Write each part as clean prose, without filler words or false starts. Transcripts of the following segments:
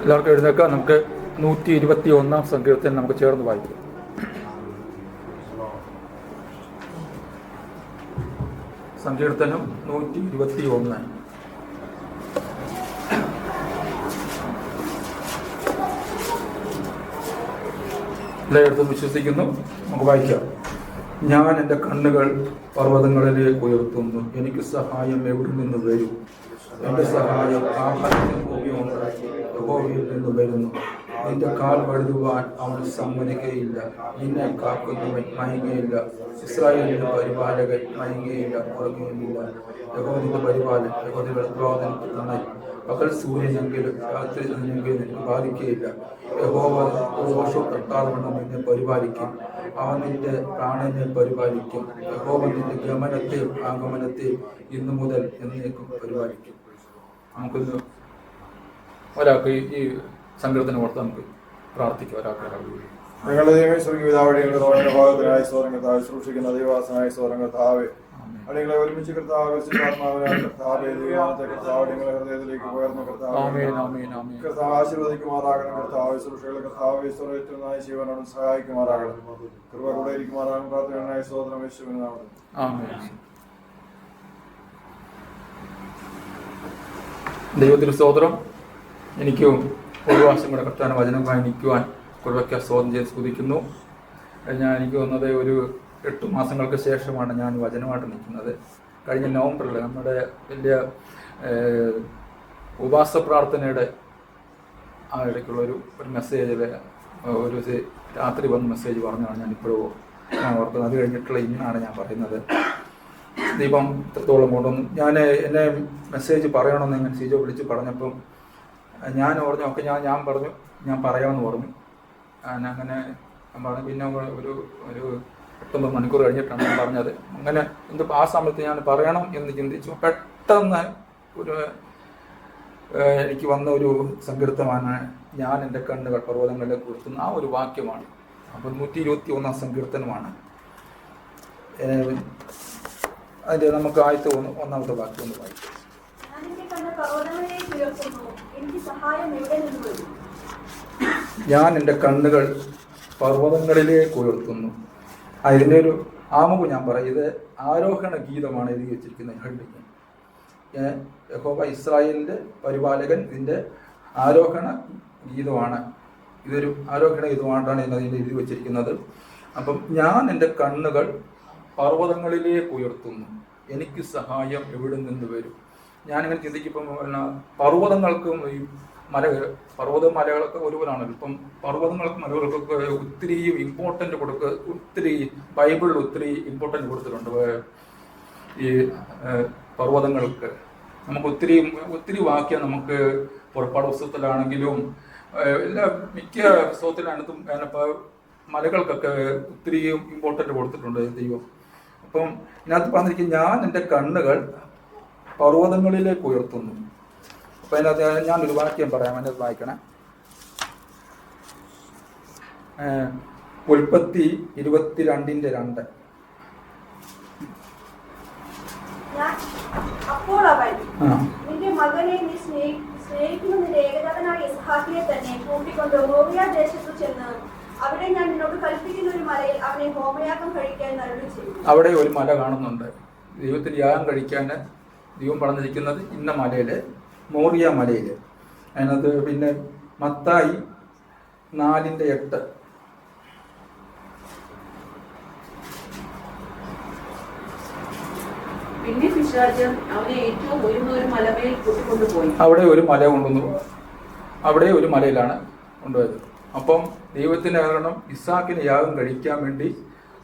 എല്ലാവർക്കും എഴുന്നേൽക്കാം. നമുക്ക് 121 സങ്കീർത്തനം നമുക്ക് ചേർന്ന് വായിക്കാം. സങ്കീർത്തനം 121. എല്ലായിടത്തും വിശ്വസിക്കുന്നു. നമുക്ക് വായിക്കാം. ഞാൻ എൻ്റെ കണ്ണുകൾ പർവ്വതങ്ങളിലേക്ക് ഉയർത്തുന്നു. എനിക്ക് സഹായം എവിടെ നിന്ന് വരും? എൻ്റെ സഹായം ആകാശത്തിന് ഭൂമിയുണ്ടാക്കി യഹോവയിൽ നിന്ന് വരുന്നു. നിന്റെ കാൽ വഴുതുവാൻ അവൻ സമ്മതിക്കുകയില്ല. നിന്നെ കാക്കുന്നവൻ മയങ്ങയില്ല. ഇസ്രായേലിന്റെ പരിപാലകൻ മയങ്ങയില്ല, ഉറങ്ങുകയില്ല. യഹോവയുടെ പരിപാലൻ, യഹോവയുടെ പ്രവാദനത്തിൽ നന്നായി. പകൽ സൂര്യനെങ്കിലും രാത്രി എങ്കിലും ബാധിക്കുകയില്ല. യഹോവ ഒരു വർഷം തട്ടാതവണ്ണം നിന്നെ പരിപാലിക്കും. അവൻ നിന്റെ പ്രാണനെ പരിപാലിക്കും. യഹോവ നിന്റെ ഗമനത്തെയും ആഗമനത്തെയും ഇന്നു മുതൽ എന്നേക്കും പരിപാലിക്കും. നമുക്കിന്ന് ഒരാൾക്ക് ഈ സങ്കീർത്തനം ഓർത്ത് നമുക്ക് പ്രാർത്ഥിക്കാം. ഞങ്ങളുടെ ദൈവസ്വർഗീയതാവഴിയുടെ ഭാഗത്തിനായി സ്വരംഗത്താവ് സൂക്ഷിക്കുന്ന ദൈവാസനായ സ്വരംഗത്താവേ, അടികളെ ഒരുമിച്ച് കർത്താവ് കർത്താവിന്റെ ഹൃദയത്തിലേക്ക് ഉയർന്ന കർത്താവ് ആശീർവദിക്കുമാറാകണം. കർത്താവ് ശുശ്രൂഷകളെ കർത്താവ് ഈശ്വരനായ ശിവനോടും സഹായിക്കുമാറാകണം. കൃപ കൂടെ ഇരിക്കുമാറാകണം. പ്രാർത്ഥനയായ സ്തോത്രം യേശുവിന്റെ നാമത്തിൽ. ദൈവത്തിന് സ്തോത്രം. എനിക്കും ഒരു വർഷം കൂടെ കർത്താവിന്റെ വചനമായി നിൽക്കുവാൻ കൃപയ്ക്ക് സ്തോത്രം ചെയ്ത് സ്തുതിക്കുന്നു. എനിക്ക് വന്നത് ഒരു 8 മാസങ്ങൾക്ക് ശേഷമാണ് ഞാൻ വചനമായിട്ട് നിൽക്കുന്നത്. കഴിഞ്ഞ നവംബറിൽ നമ്മുടെ വലിയ ഉപവാസ പ്രാർത്ഥനയുടെ ആ ഇടയ്ക്കുള്ളൊരു മെസ്സേജിൽ ഒരു രാത്രി വന്ന് മെസ്സേജ് പറഞ്ഞാണ് ഞാനിപ്പോഴും ഞാൻ ഓർക്കുന്നത്. അത് കഴിഞ്ഞിട്ടുള്ള ഇന്നാണ് ഞാൻ പറയുന്നത്. ദീപം ഇത്രത്തോളം കൊണ്ടൊന്നും എന്നെ മെസ്സേജ് പറയണമെന്ന് ഞാൻ സീജോ വിളിച്ച് പറഞ്ഞപ്പം ഞാൻ പറഞ്ഞു ഒക്കെ ഞാൻ പറഞ്ഞു ഞാൻ പറയാമെന്ന് പറഞ്ഞു. അങ്ങനെ പറഞ്ഞു. പിന്നെ ഒരു 8-9 മണിക്കൂർ കഴിഞ്ഞിട്ടാണ് ഞാൻ പറഞ്ഞത്. അങ്ങനെ എന്തിപ്പോൾ ആ സമയത്ത് ഞാൻ പറയണം എന്ന് ചിന്തിച്ചു. പെട്ടെന്ന് എനിക്ക് വന്ന ഒരു സങ്കീർത്തമാണ് ഞാൻ എൻ്റെ കണ്ണുകൾ പർവ്വതങ്ങളിലേക്ക് ഉയർത്തുന്ന ആ ഒരു വാക്യമാണ്. അപ്പം 121 സങ്കീർത്തനമാണ്. അതിൻ്റെ നമുക്ക് ആദ്യത്തെ ഒന്നാമത്തെ വാക്യം ഒന്ന് വായിക്കും. ഞാൻ എൻ്റെ കണ്ണുകൾ പർവ്വതങ്ങളിലേക്ക് ഉയർത്തുന്നു. ഇതിൻ്റെ ഒരു ആമുഖം ഞാൻ പറയും. ഇത് ആരോഹണ ഗീതമാണ് എഴുതി വെച്ചിരിക്കുന്നത്. ഹെഡിങ് യഹോവ ഇസ്രായേലിൻ്റെ പരിപാലകൻ. ഇതിൻ്റെ ആരോഹണ ഗീതമാണ്. ഇതൊരു ആരോഹണ ഗീതമായിട്ടാണ് ഇതിൻ്റെ എഴുതി വെച്ചിരിക്കുന്നത്. അപ്പം ഞാൻ എൻ്റെ കണ്ണുകൾ പർവ്വതങ്ങളിലേക്ക് ഉയർത്തുന്നു. എനിക്ക് സഹായം എവിടെ നിന്ന് വരും? ഞാനിങ്ങനെ ചിന്തിക്കുമ്പം പർവ്വതങ്ങൾക്കും ഈ മലകളൊക്കെ ഒരുപോലാണല്ലോ. ഇപ്പം പർവ്വതങ്ങൾക്കും മലകൾക്കൊക്കെ ഒത്തിരി ഇമ്പോർട്ടൻ്റ് ഒത്തിരി ബൈബിളിൽ ഒത്തിരി ഇമ്പോർട്ടൻ്റ് കൊടുത്തിട്ടുണ്ട്. ഈ പർവ്വതങ്ങൾക്ക് നമുക്ക് ഒത്തിരി വാക്യം നമുക്ക് പുറപ്പാട് പുസ്തകത്തിലാണെങ്കിലും എല്ലാ മിക്ക പുസ്തകത്തിലാണെങ്കിലും മലകൾക്കൊക്കെ ഒത്തിരി ഇമ്പോർട്ടൻ്റ് കൊടുത്തിട്ടുണ്ട് ദൈവം. അപ്പം ഇതിനകത്ത് പറഞ്ഞിരിക്കും ഞാൻ എൻ്റെ കണ്ണുകൾ പർവ്വതങ്ങളിലേക്ക് ഉയർത്തുന്നു. അപ്പം അതിനകത്ത് ഞാനൊരു വാക്യം പറയാം. അതിനകത്ത് വായിക്കണേ. ഉൽപ്പത്തി 22:2. അപ്പോൾ അവൻ നിന്റെ മകനെ നീ സ്നേഹിക്കുന്ന നിന്റെ ഏകജാതനായ ഇസ്ഹാക്കിനെ തന്നെ കൂട്ടിക്കൊണ്ട് മോറിയ ദേശത്തു ചെന്ന് അവിടെ ഞാൻ നിന്നോട് കൽപ്പിക്കുന്ന ഒരു മലയിൽ അവനെ ഹോമയാഗം കഴിക്കാൻ അരുളി ചെയ്തു. അവിടെ ഒരു മല കാണുന്നുണ്ട്. ദൈവത്തിന് യാഗം കഴിക്കാൻ ദൈവം പറഞ്ഞിരിക്കുന്നത് ഇന്ന മലയില്, മോറിയ മലയില്. അതിനകത്ത് പിന്നെ മത്തായി 4:8. പിന്നെ പിശാചൻ അവനെ ഏറ്റവും ഉയർന്ന ഒരു മലമേൽ കൂട്ടിക്കൊണ്ടുപോയി. അവിടെ ഒരു മല കൊണ്ടുവന്നു. അവിടെ ഒരു മലയിലാണ് കൊണ്ടുപോയത്. അപ്പം ദൈവത്തിന് കാരണം ഇസ്ഹാക്കിന് യാഗം കഴിക്കാൻ വേണ്ടി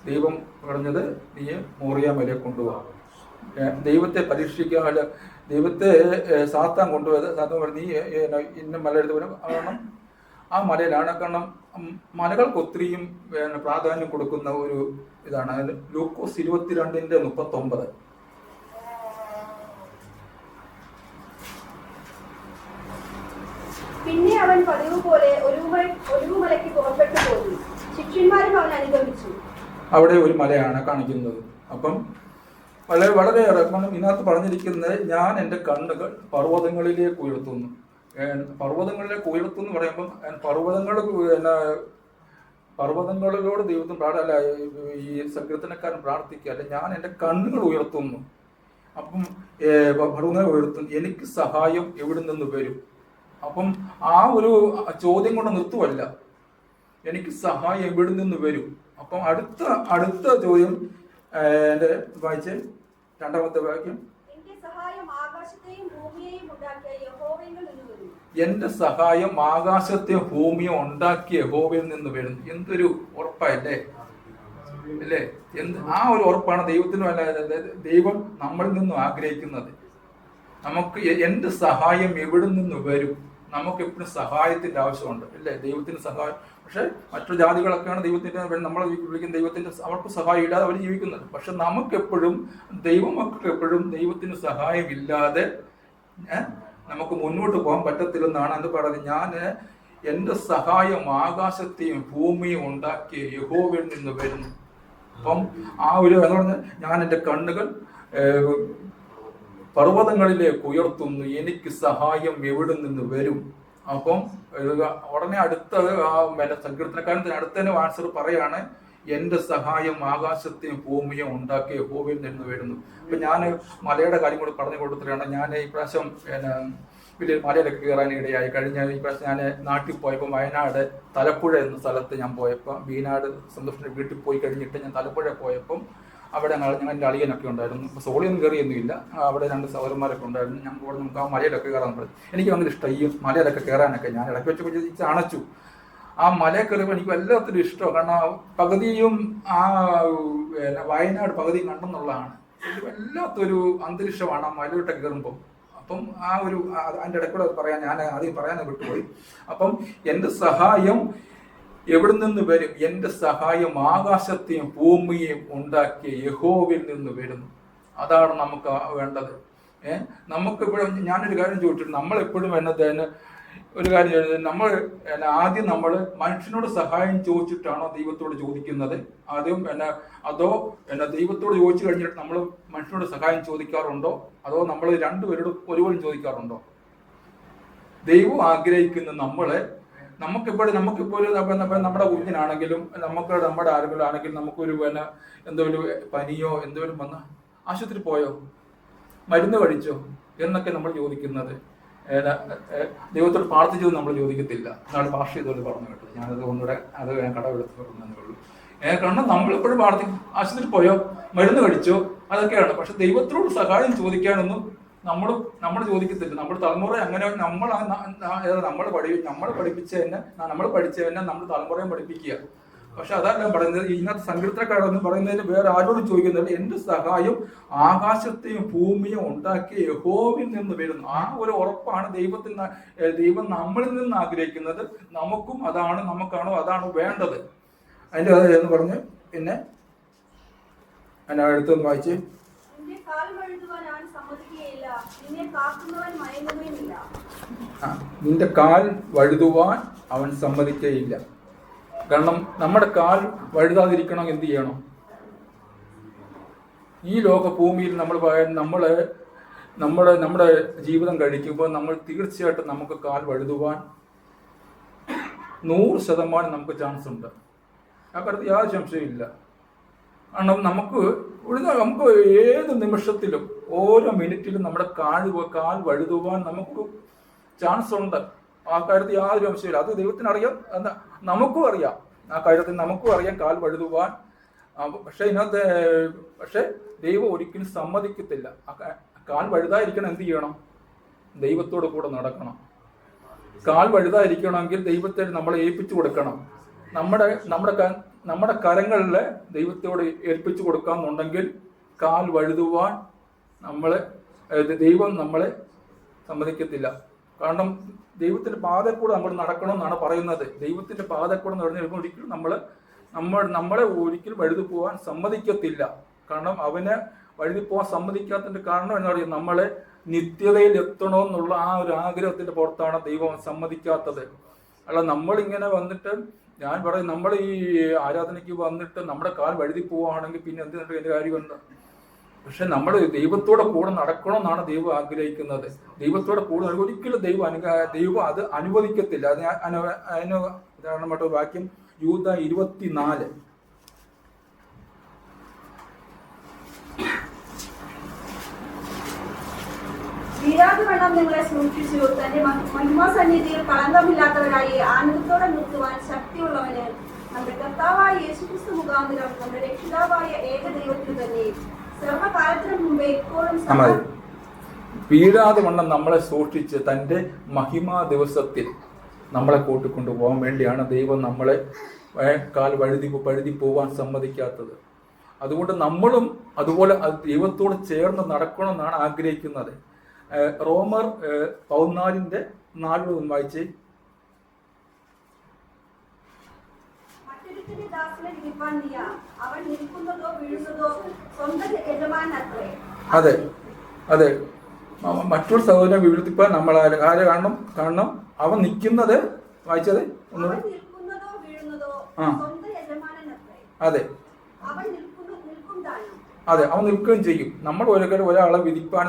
ദൈവം പറഞ്ഞത് നീ മോറിയ മലയെ കൊണ്ടുപോകാം. ദൈവത്തെ പരീക്ഷിക്കാതെ ദൈവത്തെ സാത്താൻ കൊണ്ടുപോയത്. സാത്താൻ പറഞ്ഞു നീ ഇന്ന മല എടുത്ത് വരും. കാരണം ആ മലയിലാണ്. കാരണം മലകൾക്ക് ഒത്തിരിയും പ്രാധാന്യം കൊടുക്കുന്ന ഒരു ഇതാണ്. ലൂക്കോസ് 22:39. പിന്നെ അവൻ പതിവ് പോലെ ഒലിവുമലയ്ക്ക് പുറപ്പെട്ടു പോയി. ശിഷ്യന്മാരും അവൻ അനുഗമിച്ചു. അവിടെ ഒരു മലയാണ് കാണിക്കുന്നത്. അപ്പം വളരെയേറെ ഇതിനകത്ത് പറഞ്ഞിരിക്കുന്നത് ഞാൻ എൻ്റെ കണ്ണുകൾ പർവ്വതങ്ങളിലേക്ക് ഉയർത്തുന്നു. പർവ്വതങ്ങളിലേക്ക് ഉയർത്തും എന്ന് പറയുമ്പം പർവ്വതങ്ങളിലോട് ദൈവത്തിന് അല്ല ഈ സങ്കീർത്തനക്കാരൻ പ്രാർത്ഥിക്കുക, അല്ല ഞാൻ എൻ്റെ കണ്ണുകൾ ഉയർത്തുന്നു. അപ്പം പർവ്വതങ്ങൾ ഉയർത്തും, എനിക്ക് സഹായം എവിടെ നിന്ന് വരും? അപ്പം ആ ഒരു ചോദ്യം കൊണ്ട് നിർത്തുവല്ല, എനിക്ക് സഹായം എവിടെ നിന്ന് വരും. അപ്പം അടുത്ത ചോദ്യം എൻ്റെ വായിച്ച് രണ്ടാമത്തെ വാക്യം, എന്റെ സഹായം ആകാശത്തെയും ഭൂമിയെയും ഉണ്ടാക്കിയ യഹോവയിൽ നിന്ന് വരുന്നു. എന്തൊരു ഉറപ്പല്ലേ അല്ലേ? ആ ഒരു ഉറപ്പാണ് ദൈവത്തിനും അല്ല ദൈവം നമ്മളിൽ നിന്നും ആഗ്രഹിക്കുന്നത്. നമുക്ക് എന്റെ സഹായം എവിടെ നിന്ന് വരും? നമുക്ക് എപ്പോഴും സഹായത്തിന്റെ ആവശ്യമുണ്ട് അല്ലേ? ദൈവത്തിന് സഹായം. പക്ഷെ മറ്റു ജാതികളൊക്കെയാണ് ദൈവത്തിന്റെ നമ്മൾ വിളിക്കുന്ന ദൈവത്തിന്റെ, അവർക്ക് സഹായം ഇല്ലാതെ അവർ ജീവിക്കുന്നത്. പക്ഷെ നമുക്കെപ്പോഴും ദൈവമക്കൾക്ക് എപ്പോഴും ദൈവത്തിന് സഹായം ഇല്ലാതെ നമുക്ക് മുന്നോട്ട് പോകാൻ പറ്റത്തില്ലെന്നാണ് അത് പറയുന്നത്. ഞാൻ എൻ്റെ സഹായം ആകാശത്തെയും ഭൂമിയും ഉണ്ടാക്കിയ യഹോവയിൽ നിന്ന് വരുന്നു. അപ്പം ആ ഒരു എന്ന് പറഞ്ഞാൽ ഞാൻ എൻ്റെ കണ്ണുകൾ പർവ്വതങ്ങളിലേക്ക് ഉയർത്തുന്നു, എനിക്ക് സഹായം എവിടെ നിന്ന് വരും? അപ്പം ഉടനെ അടുത്ത സങ്കീർത്തനക്കാരൻ അടുത്തന്നെ ആൻസർ പറയാണ്, എൻ്റെ സഹായം ആകാശത്തെയും ഭൂമിയും ഉണ്ടാക്കിയ യഹോവയിൽ നിന്ന് വരുന്നു. അപ്പൊ ഞാൻ മലയുടെ കാര്യം കൂടി പറഞ്ഞു കൊടുത്തിട്ടാണ്. ഞാൻ ഈ പ്രാവശ്യം വലിയ മലയിലൊക്കെ കയറാൻ ഇടയായി. ഈ പ്രാവശ്യം ഞാൻ നാട്ടിൽ പോയപ്പോൾ വയനാട് തലപ്പുഴ എന്ന സ്ഥലത്ത് ഞാൻ പോയപ്പോൾ, ബീനാട് സന്തോഷിന്റെ വീട്ടിൽ പോയി കഴിഞ്ഞിട്ട് ഞാൻ തലപ്പുഴ പോയപ്പം അവിടെ ഞങ്ങൾ എൻ്റെ അളിയനൊക്കെ ഉണ്ടായിരുന്നു. അപ്പോൾ സോളിയൊന്നും കയറിയൊന്നുമില്ല, അവിടെ 2 സഹോദരന്മാരൊക്കെ ഉണ്ടായിരുന്നു. ഞങ്ങൾ നമുക്ക് ആ മലയിലൊക്കെ കയറാൻ പറഞ്ഞു. എനിക്ക് ഭയങ്കര ഇഷ്ടം ഈ മലയിലൊക്കെ കയറാനൊക്കെ. ഞാൻ ഇടയ്ക്ക് വെച്ച് അണച്ചു. ആ മലയിൽ കയറിയപ്പോൾ എനിക്ക് വല്ലാത്തൊരു ഇഷ്ടമാണ്. കാരണം പകുതിയും ആ വയനാട് പകുതിയും കണ്ടെന്നുള്ളതാണ്. വല്ലാത്തൊരു അന്തരീക്ഷമാണ് ആ മലയോട്ടൊക്കെ കയറുമ്പോൾ. അപ്പം ആ ഒരു അതിൻ്റെ ഇടയ്ക്കൂടെ പറയാൻ ഞാൻ ആദ്യം പറയാൻ വിട്ടുപോയി. അപ്പം എൻ്റെ സഹായം എവിടെ നിന്ന് വരും? എൻ്റെ സഹായം ആകാശത്തെയും ഭൂമിയെയും ഉണ്ടാക്കിയ യഹോവയിൽ നിന്ന് വരുന്നു. അതാണ് നമുക്ക് വേണ്ടത്. നമുക്കെപ്പോഴും ഞാനൊരു കാര്യം ചോദിച്ചിട്ട്, നമ്മളെപ്പോഴും എന്നതേന് ഒരു കാര്യം ചോദിച്ചത്, ആദ്യം നമ്മൾ മനുഷ്യനോട് സഹായം ചോദിച്ചിട്ടാണോ ദൈവത്തോട് ചോദിക്കുന്നത്? ആദ്യം അതോ ദൈവത്തോട് ചോദിച്ചു കഴിഞ്ഞിട്ട് നമ്മൾ മനുഷ്യനോട് സഹായം ചോദിക്കാറുണ്ടോ? അതോ നമ്മൾ രണ്ടുപേരോട് ഒരുപോലെ ചോദിക്കാറുണ്ടോ? ദൈവം ആഗ്രഹിക്കുന്ന നമുക്കിപ്പോൾ നമ്മുടെ കുഞ്ഞിനാണെങ്കിലും നമ്മുടെ ആരെങ്കിലും ആണെങ്കിലും നമുക്കൊരു എന്തെങ്കിലും പനിയോ എന്തെങ്കിലും വന്ന ആശുപത്രി പോയോ, മരുന്ന് കഴിച്ചോ എന്നൊക്കെ നമ്മൾ ചോദിക്കുന്നത്. ദൈവത്തോട് പ്രാർത്ഥിച്ചത് നമ്മൾ ചോദിക്കത്തില്ല. നാളെ ഭാഷ ഇതുപോലെ പറഞ്ഞു കേട്ടത്. ഞാനത് ഒന്നുകൂടെ ഞാൻ കടമെടുത്ത് പറഞ്ഞതേ ഉള്ളൂ. കാരണം നമ്മളെപ്പോഴും പ്രാർത്ഥിക്കും, ആശുപത്രി പോയോ, മരുന്ന് കഴിച്ചോ, അതൊക്കെയാണ്. പക്ഷെ ദൈവത്തോട് സഹായം ചോദിക്കാനൊന്നും നമ്മൾ ചോദിക്കത്തില്ല. നമ്മുടെ തലമുറ അങ്ങനെ നമ്മൾ പഠിപ്പിച്ച തന്നെ നമ്മൾ തലമുറയും പഠിപ്പിക്കുക. പക്ഷെ അതല്ല പറയുന്നത്. ഇന്നത്തെ സങ്കീർത്തനക്കാരെന്ന് പറയുന്നതിന് വേറെ ആരോടും ചോദിക്കുന്നില്ല. എന്റെ സഹായം ആകാശത്തെയും ഭൂമിയും ഉണ്ടാക്കിയ യഹോവയിൽ നിന്ന് വരുന്നു. ആ ഒരു ഉറപ്പാണ് ദൈവം നമ്മളിൽ നിന്ന് ആഗ്രഹിക്കുന്നത്. നമുക്കാണോ അതാണ് വേണ്ടത്. അതിന്റെ കഥ എന്ന് പറഞ്ഞ് പിന്നെ അടുത്തൊന്ന് വായിച്ച്, നിന്റെ കാൽ വഴുതുവാൻ അവൻ സമ്മതിക്കുകയില്ല. കാരണം നമ്മുടെ കാൽ വഴുതാതിരിക്കണം എന്ത് ചെയ്യണം? ഈ ഭൂമിയിൽ നമ്മുടെ ജീവിതം കഴിക്കുമ്പോൾ നമ്മൾ തീർച്ചയായിട്ടും നമുക്ക് കാൽ വഴുതുവാൻ 100% നമുക്ക് ചാൻസ് ഉണ്ട്. ആ കാര്യത്തിൽ യാതൊരു സംശയമില്ല. കാരണം നമുക്ക് ഏത് നിമിഷത്തിലും ഓരോ മിനിറ്റിലും നമ്മുടെ കാൽ വഴുതുവാൻ നമുക്ക് ചാൻസ് ഉണ്ട്. ആ കാര്യത്തിൽ യാതൊരു സംശയമില്ല. അത് ദൈവത്തിനറിയാം, നമുക്കും അറിയാം. ആ കാര്യത്തിൽ നമുക്കും അറിയാം കാൽ വഴുതുവാൻ. പക്ഷെ ദൈവം ഒരിക്കലും സമ്മതിക്കത്തില്ല. കാൽ വഴുതായിരിക്കണം എന്ത് ചെയ്യണം? ദൈവത്തോട് കൂടെ നടക്കണം. കാൽ വഴുതായിരിക്കണമെങ്കിൽ ദൈവത്തെ നമ്മളെ ഏൽപ്പിച്ചു കൊടുക്കണം. നമ്മുടെ കരങ്ങളിൽ ദൈവത്തോട് ഏൽപ്പിച്ചു കൊടുക്കാന്നുണ്ടെങ്കിൽ കാൽ വഴുതുവാൻ ദൈവം നമ്മളെ സമ്മതിക്കത്തില്ല. കാരണം ദൈവത്തിന്റെ പാതയിൽ കൂടെ നമ്മൾ നടക്കണമെന്നാണ് പറയുന്നത്. ദൈവത്തിന്റെ പാതയിൽ കൂടെ നടന്നു ഒരിക്കലും നമ്മളെ ഒരിക്കലും വഴുതി പോകാൻ സമ്മതിക്കത്തില്ല. കാരണം അവനെ വഴുതി പോകാൻ സമ്മതിക്കാത്തതിന്റെ കാരണം എന്താ പറയുക? നമ്മളെ നിത്യതയിൽ എത്തണമെന്നുള്ള ആ ഒരു ആഗ്രഹത്തിന്റെ പുറത്താണ് ദൈവം സമ്മതിക്കാത്തത്. അല്ല നമ്മളിങ്ങനെ വന്നിട്ട്, ഞാൻ പറയും, നമ്മൾ ഈ ആരാധനയ്ക്ക് വന്നിട്ട് നമ്മുടെ കാൽ വഴുതി പോവുകയാണെങ്കിൽ പിന്നെ എന്തിനാണ് എൻ്റെ കാര്യം എന്താ? പക്ഷെ നമ്മൾ ദൈവത്തോടെ കൂടെ നടക്കണമെന്നാണ് ദൈവം ആഗ്രഹിക്കുന്നത്. ദൈവത്തോടെ കൂടെ ഒരിക്കലും ദൈവം അത് അനുവദിക്കത്തില്ല. അതിന് ഉദാഹരണമായിട്ട് വാക്യം യൂദ 24. വീരാതുവണ്ണം നിങ്ങളെ സൂക്ഷിച്ചു. തന്റെ മഹിമാസന്നിധിയിൽ കളങ്കമില്ലാത്തവരായി ആനന്ദത്തോടെ നിർത്തുവാൻ ശക്തിയുള്ളവന് നമ്മുടെ കർത്താവായ യേശുക്രിസ്തു മുഖാന്തരം നമ്മുടെ രക്ഷിതാവായ ഏക ദൈവത്തിന് തന്നെ സർവകാലത്തിനു മുമ്പേ ഇപ്പോഴും വീഴാതെ വണ്ണം നമ്മളെ സൂക്ഷിച്ച് തൻ്റെ മഹിമാ ദിവസത്തിൽ നമ്മളെ കൂട്ടിക്കൊണ്ടുപോകാൻ വേണ്ടിയാണ് ദൈവം നമ്മളെ കാൽ വഴുതി പോവാൻ സമ്മതിക്കാത്തത്. അതുകൊണ്ട് നമ്മളും അതുപോലെ ദൈവത്തോട് ചേർന്ന് നടക്കണമെന്നാണ് ആഗ്രഹിക്കുന്നത്. റോമർ 14:4 വായിച്ചേ. അതെ അതെ, മറ്റൊരു സഹോദരനെ വീഴ്ത്തിപ്പാൻ നമ്മൾ ആരെ കാണണം? അവൻ നിൽക്കുന്നത് വായിച്ചത് ഒന്നുകൂടെ. അതെ അതെ, അവൻ നിൽക്കുകയും ചെയ്യും. നമ്മൾ ഒരാളെ വിധിപ്പാൻ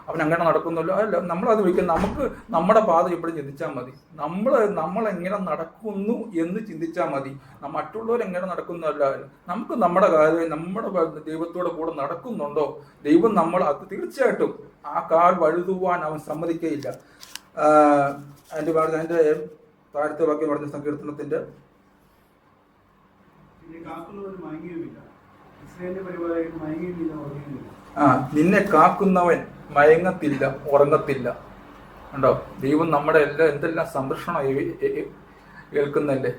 അവൻ അങ്ങനെ നടക്കുന്നല്ലോ, അല്ല, നമ്മളത് വിളിക്കുക. നമുക്ക് നമ്മുടെ പാത എപ്പോഴും ചിന്തിച്ചാൽ മതി. നമ്മൾ എങ്ങനെ നടക്കുന്നു എന്ന് ചിന്തിച്ചാൽ മതി. മറ്റുള്ളവരെങ്ങനെ നടക്കുന്നതല്ല. നമുക്ക് നമ്മുടെ കാര്യം, നമ്മുടെ ദൈവത്തോടെ കൂടെ നടക്കുന്നുണ്ടോ? ദൈവം അത് തീർച്ചയായിട്ടും ആ കാൽ വഴുതുവാൻ അവൻ സമ്മതിക്കുകയില്ല. അതിൻ്റെ താഴത്തെ വാക്യം പറഞ്ഞ സങ്കീർത്തനത്തിന്റെ നിന്നെ കാക്കുന്നവൻ മയങ്ങത്തില്ല, ഉറങ്ങത്തില്ല. ഉണ്ടോ? ദൈവം നമ്മുടെ എന്തെല്ലാം സംരക്ഷണം കേൾക്കുന്നല്ലേ.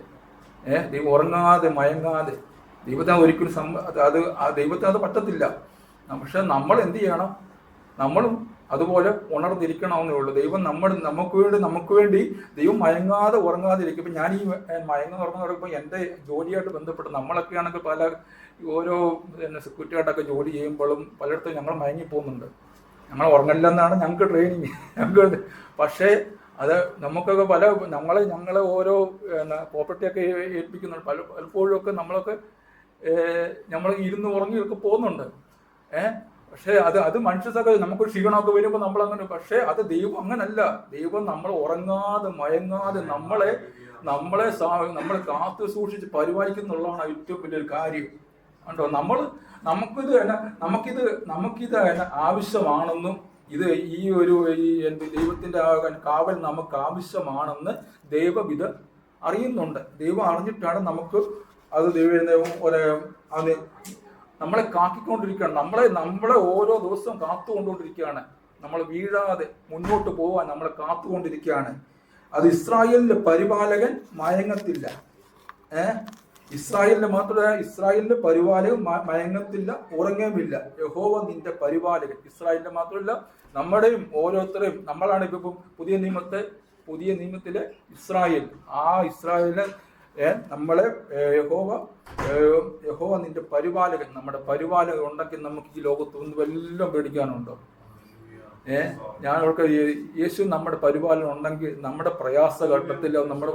ദൈവം ഉറങ്ങാതെ മയങ്ങാതെ, ദൈവത്തിന് ഒരിക്കലും ദൈവത്തിന് അത് പറ്റത്തില്ല. പക്ഷെ നമ്മൾ എന്ത് ചെയ്യണം? നമ്മളും അതുപോലെ ഉണർന്നിരിക്കണമെന്നേ ഉള്ളൂ. ദൈവം നമുക്ക് വേണ്ടി ദൈവം മയങ്ങാതെ ഉറങ്ങാതെ ഇരിക്കും. ഇപ്പം ഞാൻ ഈ ഉറങ്ങുന്ന പറയുമ്പോൾ എൻ്റെ ജോലിയായിട്ട് ബന്ധപ്പെട്ട് നമ്മളൊക്കെ ആണെങ്കിൽ പല ഓരോ സെക്യൂരിറ്റി ആയിട്ടൊക്കെ ജോലി ചെയ്യുമ്പോഴും പലയിടത്തും ഞങ്ങൾ മയങ്ങിപ്പോകുന്നുണ്ട്. ഞങ്ങൾ ഉറങ്ങില്ലെന്നാണ് ഞങ്ങൾക്ക് ട്രെയിനിങ്. പക്ഷേ അത് നമുക്കൊക്കെ ഞങ്ങളെ ഓരോ പ്രോപ്പർട്ടിയൊക്കെ ഏൽപ്പിക്കുന്നുണ്ട്. പലപ്പോഴും ഒക്കെ നമ്മളൊക്കെ നമ്മൾ ഇരുന്ന് ഉറങ്ങിയൊക്കെ പോകുന്നുണ്ട്. പക്ഷേ അത് മനുഷ്യസൊക്കെ നമുക്കൊരു ക്ഷീണമൊക്കെ വരുമ്പോൾ നമ്മളങ്ങനെ. പക്ഷേ അത് ദൈവം അങ്ങനല്ല. ദൈവം നമ്മൾ ഉറങ്ങാതെ മയങ്ങാതെ നമ്മളെ കാത്തു സൂക്ഷിച്ച് പരിപാലിക്കുന്നുള്ളതാണ് ഏറ്റവും വലിയൊരു കാര്യം. കണ്ടോ? നമുക്കിത് ആവശ്യമാണെന്നും ദൈവത്തിന്റെ കാവൽ നമുക്ക് ആവശ്യമാണെന്ന് ദൈവം ഇത് അറിയുന്നുണ്ട്. ദൈവം അറിഞ്ഞിട്ടാണ് നമുക്ക് അത് നമ്മളെ കാക്കിക്കൊണ്ടിരിക്കുകയാണ്. നമ്മളെ ഓരോ ദിവസവും കാത്തുകൊണ്ടുകൊണ്ടിരിക്കുകയാണ്. നമ്മൾ വീഴാതെ മുന്നോട്ട് പോകാൻ നമ്മളെ കാത്തുകൊണ്ടിരിക്കുകയാണ്. അത് ഇസ്രായേലിന്റെ പരിപാലകൻ മയങ്ങത്തില്ല. ഇസ്രായേലിന്റെ മാത്രമല്ല, ഇസ്രായേലിന്റെ പരിപാലകൻ മയങ്ങത്തില്ല, ഉറങ്ങുമില്ല. യഹോവ നിന്റെ പരിപാലകൻ. ഇസ്രായേലിന്റെ മാത്രമല്ല, നമ്മുടെയും ഓരോരുത്തരെയും. നമ്മളാണ് ഇപ്പം പുതിയ നിയമത്തിലെ ഇസ്രായേൽ. ആ ഇസ്രായേലിനെ നമ്മളെ യഹോവ നിന്റെ പരിപാലകൻ. നമ്മുടെ പരിപാലകൻ ഉണ്ടെങ്കിൽ നമുക്ക് ഈ ലോകത്ത് ഒന്നും വല്ലതും പേടിക്കാനുണ്ടോ? ഞാൻ അവർക്ക് യേശു നമ്മുടെ പരിപാലനം ഉണ്ടെങ്കിൽ നമ്മുടെ പ്രയാസഘട്ടത്തിലും നമ്മുടെ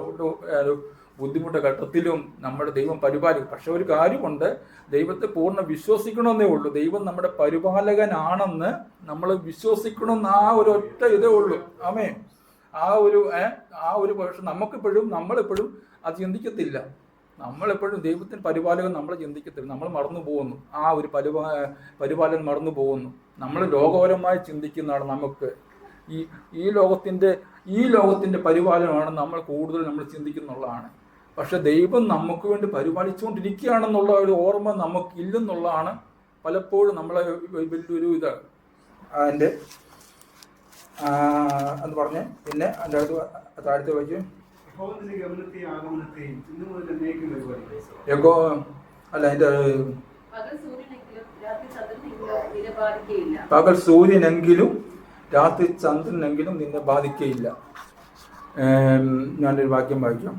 ബുദ്ധിമുട്ട് ഘട്ടത്തിലും നമ്മുടെ ദൈവം പരിപാലിക്കും. പക്ഷെ ഒരു കാര്യമുണ്ട്, ദൈവത്തെ പൂർണ്ണ വിശ്വസിക്കണമെന്നേ ഉള്ളൂ. ദൈവം നമ്മുടെ പരിപാലകനാണെന്ന് നമ്മൾ വിശ്വസിക്കണമെന്ന് ആ ഒരു ഒറ്റ ഇതേ ഉള്ളൂ. ആമേൻ. ആ ഒരു പക്ഷെ നമ്മളെപ്പോഴും അത് ചിന്തിക്കത്തില്ല. നമ്മളെപ്പോഴും ദൈവത്തിന് പരിപാലകൻ നമ്മൾ ചിന്തിക്കത്തില്ല. നമ്മൾ മറന്നു പോകുന്നു. ആ ഒരു പരിപാലനം മറന്നു പോകുന്നു. നമ്മൾ ലോകപരമായി ചിന്തിക്കുന്നതാണ്. നമുക്ക് ഈ ലോകത്തിന്റെ പരിപാലനമാണ് നമ്മൾ ചിന്തിക്കുന്നുള്ളതാണ്. പക്ഷെ ദൈവം നമുക്ക് വേണ്ടി പരിപാലിച്ചുകൊണ്ടിരിക്കുകയാണെന്നുള്ള ഒരു ഓർമ്മ നമുക്കില്ലെന്നുള്ളതാണ് പലപ്പോഴും നമ്മളെ വലിയൊരു ഇത്. അതിൻ്റെ എന്ന് പറഞ്ഞ് പിന്നെ അതിൻ്റെ താഴത്തെ വായിക്കും. അല്ല, അതിൻ്റെ പകൽ സൂര്യനെങ്കിലും രാത്രി ചന്ദ്രനെങ്കിലും നിന്നെ ബാധിക്കയില്ല. ഞാനൊരു വാക്യം വായിക്കാം.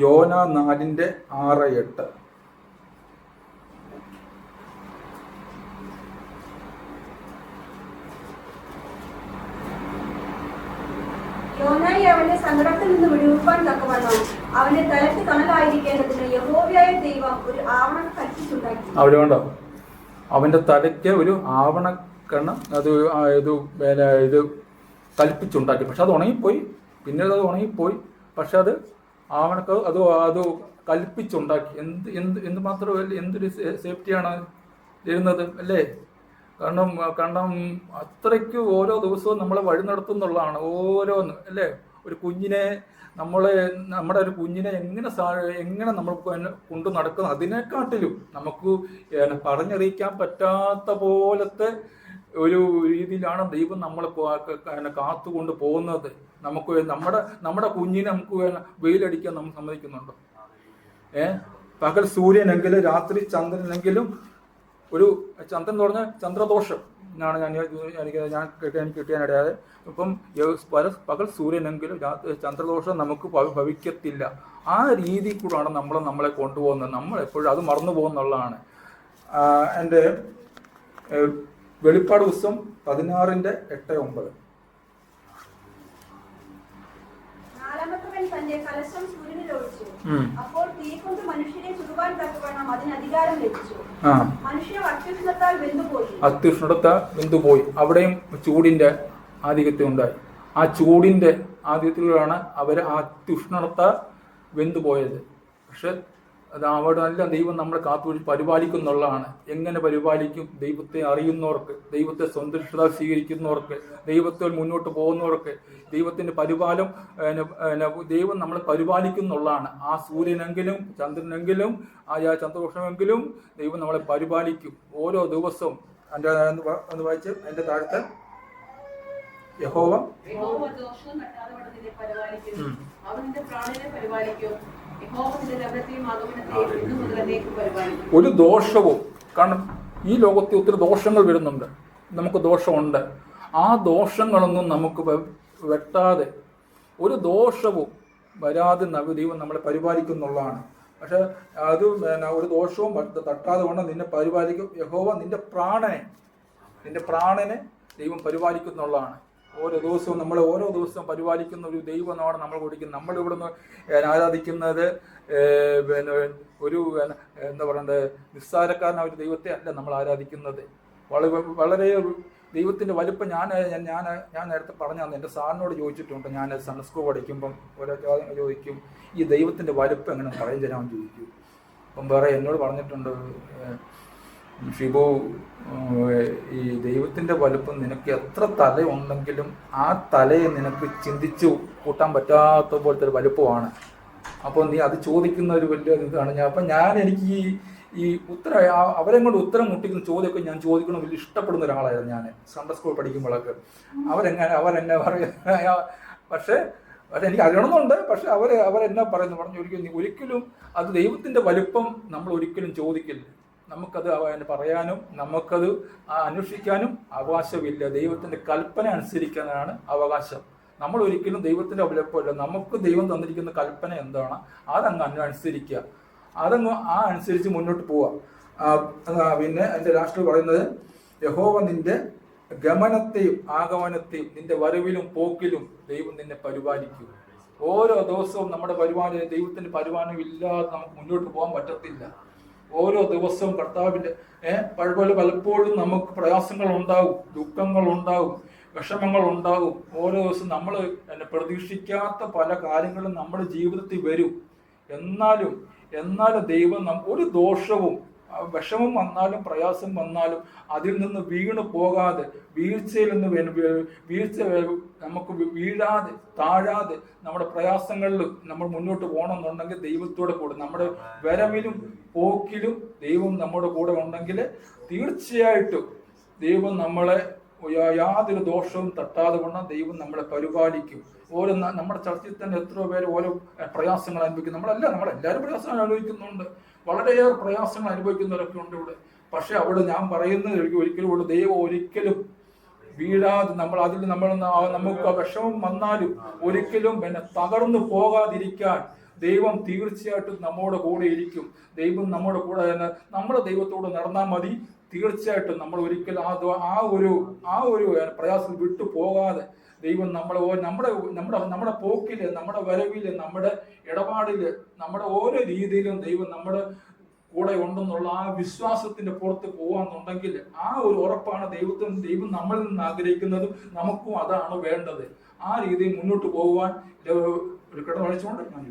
യോന 4:6-8. യോനായി അവന്റെ സങ്കടത്തിൽ നിന്ന് വിടുവിപ്പാൻ തക്കവണ്ണം അവന്റെ തലയ്ക്ക് തണലായിരിക്കേണ്ടതിന് യഹോവയായ ദൈവം ഒരു ആവണം കൽപ്പിച്ചുണ്ടാക്കി. അവിടെ കണ്ടോ, അവന്റെ തലയ്ക്ക് ഒരു ആവണക്കണ്ണം ഇത് കൽപ്പിച്ചുണ്ടാക്കി. പക്ഷെ അത് ഉണങ്ങിപ്പോയി, പിന്നീട് അത് ഉണങ്ങിപ്പോയി. പക്ഷെ അത് അത് കൽപ്പിച്ചുണ്ടാക്കി. എന്ത് മാത്രമല്ല, എന്തൊരു സേഫ്റ്റിയാണ് ഇരുന്നത് അല്ലേ? കാരണം അത്രയ്ക്ക് ഓരോ ദിവസവും നമ്മളെ വഴി നടത്തുന്നുള്ളതാണ് ഓരോന്ന് അല്ലേ? ഒരു കുഞ്ഞിനെ നമ്മുടെ ഒരു കുഞ്ഞിനെ എങ്ങനെ നമ്മൾ കൊണ്ടു നടക്കുന്നു, അതിനെക്കാട്ടിലും നമുക്ക് പറഞ്ഞറിയിക്കാൻ പറ്റാത്ത പോലത്തെ ഒരു രീതിയിലാണ് ദൈവം നമ്മളെ കാത്തുകൊണ്ട് പോകുന്നത്. നമുക്ക് നമ്മുടെ കുഞ്ഞിനെ നമുക്ക് വെയിലടിക്കാൻ നമ്മൾ സമ്മതിക്കുന്നുണ്ടോ? പകൽ സൂര്യനെങ്കിലും രാത്രി ചന്ദ്രനെങ്കിലും, ഒരു ചന്ദ്രൻ എന്ന് പറഞ്ഞാൽ ചന്ദ്രദോഷം എന്നാണ് എനിക്ക് കിട്ടിയാനിടയാതെ. ഇപ്പം പകൽ സൂര്യനെങ്കിലും രാത്രി ചന്ദ്രദോഷം നമുക്ക് ഭവിക്കത്തില്ല. ആ രീതി കൂടാണ് നമ്മളെ കൊണ്ടുപോകുന്നത്. നമ്മൾ എപ്പോഴും അത് മറന്നു പോകുന്നുള്ളതാണ്. എൻ്റെ വെളിപ്പാട് പുസ്തകം 16:8-9. നാലാമത്തവൻ തന്റെ കലശം സൂര്യനിൽ ഒഴിച്ചു. അപ്പോൾ തീ കൊണ്ട് മനുഷ്യരെ ചുടുവാൻ തക്കവണ്ണം അതിന് അധികാരം ലഭിച്ചു. മനുഷ്യർ അത്യുഷ്ണത്താൽ വെന്തുപോയി. അവിടെയും ചൂടിന്റെ ആധിക്യത്തെ ഉണ്ടായി. ആ ചൂടിന്റെ ആധിക്യത്തിലൂടെയാണ് അവർ ആ അത്യുഷ്ണത്താൽ വെന്തുപോയത്. പക്ഷെ അത് അവിടെ നല്ല ദൈവം നമ്മളെ പരിപാലിക്കുന്നുള്ളതാണ്. എങ്ങനെ പരിപാലിക്കും? ദൈവത്തെ അറിയുന്നവർക്ക്, ദൈവത്തെ സന്തുഷ്ടത സ്വീകരിക്കുന്നവർക്ക്, ദൈവത്തിൽ മുന്നോട്ട് പോകുന്നവർക്ക് ദൈവത്തിന്റെ പരിപാലം ദൈവം നമ്മളെ പരിപാലിക്കുന്നുള്ളതാണ്. ആ സൂര്യനെങ്കിലും ചന്ദ്രനെങ്കിലും ആ ചന്ദ്രദോഷമെങ്കിലും ദൈവം നമ്മളെ പരിപാലിക്കും ഓരോ ദിവസവും. ഒന്ന് വായിച്ച് അതിന്റെ താഴത്തെ യഹോവ ഒരു ദോഷവും, കാരണം ഈ ലോകത്തിൽ ഒത്തിരി ദോഷങ്ങൾ വരുന്നുണ്ട്, നമുക്ക് ദോഷമുണ്ട്. ആ ദോഷങ്ങളൊന്നും നമുക്ക് വെട്ടാതെ, ഒരു ദോഷവും വരാതെ ദൈവം നമ്മളെ പരിപാലിക്കുന്നുള്ളതാണ്. പക്ഷെ അത് ഒരു ദോഷവും തട്ടാതെ കൊണ്ട് നിന്നെ പരിപാലിക്കും യഹോവ. നിന്റെ പ്രാണനെ ദൈവം പരിപാലിക്കുന്നുള്ളതാണ്. ഓരോ ദിവസവും ഓരോ ദിവസവും പരിപാലിക്കുന്ന ഒരു ദൈവമാണ് നമ്മൾ കൊടുക്കുന്നത്. നമ്മളിവിടുന്ന് ആരാധിക്കുന്നത് ഒരു എന്താ പറയുന്നത്, നിസ്സാരക്കാരനായ ഒരു ദൈവത്തെ അല്ല നമ്മൾ ആരാധിക്കുന്നത്. വളരെ ദൈവത്തിന്റെ വലിപ്പം ഞാൻ നേരത്തെ പറഞ്ഞു തന്നെ. എൻ്റെ സാറിനോട് ചോദിച്ചിട്ടുണ്ട്. ഞാൻ സൺഡേ സ്കൂൾ പഠിക്കുമ്പം ഓരോ ചോദിക്കും, ഈ ദൈവത്തിന്റെ വലിപ്പം എങ്ങനെ പറഞ്ഞു തരാമെന്ന് ചോദിക്കും. അപ്പം വേറെ എന്നോട് പറഞ്ഞിട്ടുണ്ട്, ഷിബു, ഈ ദൈവത്തിന്റെ വലുപ്പം നിനക്ക് എത്ര തലയുണ്ടെങ്കിലും ആ തലയെ നിനക്ക് ചിന്തിച്ചു കൂട്ടാൻ പറ്റാത്ത പോലത്തെ ഒരു വലുപ്പമാണ്. അപ്പോൾ നീ അത് ചോദിക്കുന്ന ഒരു വലിയ ഇതാണ്. എനിക്ക് ഈ അവരെ കൊണ്ട് ഉത്തരം മുട്ടിക്കുന്ന ചോദ്യമൊക്കെ ഞാൻ ചോദിക്കണം വലിയ ഇഷ്ടപ്പെടുന്ന ഒരാളായിരുന്നു ഞാൻ സൺഡേ സ്കൂൾ പഠിക്കുമ്പോഴൊക്കെ. അവരെന്നെ പറയാ, പക്ഷെ എനിക്ക് അറിയണമെന്നുണ്ട്. പക്ഷെ അവരെന്നാ പറഞ്ഞു ഒരിക്കലും അത് ദൈവത്തിന്റെ വലുപ്പം നമ്മൾ ഒരിക്കലും ചോദിക്കില്ല. നമുക്കത് പറയാനും നമുക്കത് അന്വേഷിക്കാനും അവകാശമില്ല. ദൈവത്തിന്റെ കൽപ്പന അനുസരിക്കാനാണ് അവകാശം. നമ്മൾ ഒരിക്കലും ദൈവത്തിന്റെ വലുപ്പമില്ല. നമുക്ക് ദൈവം തന്നിരിക്കുന്ന കൽപ്പന എന്താണ് അതങ്ങ് അനുസരിക്കുക, അതങ്ങ് അനുസരിച്ച് മുന്നോട്ട് പോവുക. പിന്നെ എൻ്റെ രാഷ്ട്രം പറയുന്നത്, യഹോവ നിന്റെ ഗമനത്തെയും ആഗമനത്തെയും നിന്റെ വരവിലും പോക്കിലും ദൈവം നിന്നെ പരിപാലിക്കും. ഓരോ ദിവസവും നമ്മുടെ ദൈവത്തിന്റെ പരിപാലനം ഇല്ലാതെ നമുക്ക് മുന്നോട്ട് പോകാൻ പറ്റത്തില്ല. ഓരോ ദിവസവും കർത്താവിന്റെ പലപ്പോഴും നമുക്ക് പ്രയാസങ്ങൾ ഉണ്ടാവും, ദുഃഖങ്ങൾ ഉണ്ടാവും, വിഷമങ്ങൾ ഉണ്ടാവും. ഓരോ ദിവസം നമ്മൾ പ്രതീക്ഷിക്കാത്ത പല കാര്യങ്ങളും നമ്മുടെ ജീവിതത്തിൽ വരും. എന്നാലും ദൈവം ഒരു ദോഷവും, വിഷമം വന്നാലും പ്രയാസം വന്നാലും അതിൽ നിന്ന് വീണു പോകാതെ, വീഴ്ചയിൽ നിന്ന് നമുക്ക് വീഴാതെ താഴാതെ നമ്മുടെ പ്രയാസങ്ങളിൽ നമ്മൾ മുന്നോട്ട് പോകണമെന്നുണ്ടെങ്കിൽ ദൈവത്തോടെ കൂടെ, നമ്മുടെ വരവിലും പോക്കിലും ദൈവം നമ്മുടെ കൂടെ ഉണ്ടെങ്കിൽ തീർച്ചയായിട്ടും ദൈവം നമ്മളെ യാതൊരു ദോഷവും തട്ടാതെ കൊണ്ട് ദൈവം നമ്മളെ പരിപാലിക്കും. നമ്മുടെ ചർച്ചയിൽ തന്നെ എത്രയോ പേര് ഓരോ പ്രയാസങ്ങൾ അനുഭവിക്കും. നമ്മളെല്ലാവരും പ്രയാസങ്ങൾ അനുഭവിക്കുന്നുണ്ട്. വളരെയേറെ പ്രയാസങ്ങൾ അനുഭവിക്കുന്നവരൊക്കെ ഉണ്ട് ഇവിടെ. പക്ഷെ അവിടെ ഞാൻ പറയുന്നത് ഒരിക്കലും ദൈവം ഒരിക്കലും വീഴാതെ നമുക്ക് വിഷമം വന്നാലും ഒരിക്കലും തകർന്നു പോകാതിരിക്കാൻ ദൈവം തീർച്ചയായിട്ടും നമ്മുടെ കൂടെ ഇരിക്കും. ദൈവം നമ്മുടെ കൂടെ നമ്മുടെ ദൈവത്തോട് നടന്നാൽ മതി. തീർച്ചയായിട്ടും നമ്മൾ ഒരിക്കലും ആ ഒരു പ്രയാസം വിട്ടു പോകാതെ ദൈവം നമ്മുടെ പോക്കില്, നമ്മുടെ വരവില്, നമ്മുടെ ഇടപാടില്, നമ്മുടെ ഓരോ രീതിയിലും ദൈവം നമ്മുടെ കൂടെ ഉണ്ടെന്നുള്ള ആ വിശ്വാസത്തിന്റെ പുറത്ത് പോവാന്നുണ്ടെങ്കിൽ ആ ഒരു ഉറപ്പാണ് ദൈവം നമ്മളിൽ നിന്ന് ആഗ്രഹിക്കുന്നതും നമുക്കും അതാണ് വേണ്ടത്. ആ രീതിയിൽ മുന്നോട്ട് പോകുവാൻ ഒരു കിടന്നു കളിച്ചുകൊണ്ട് ഞാൻ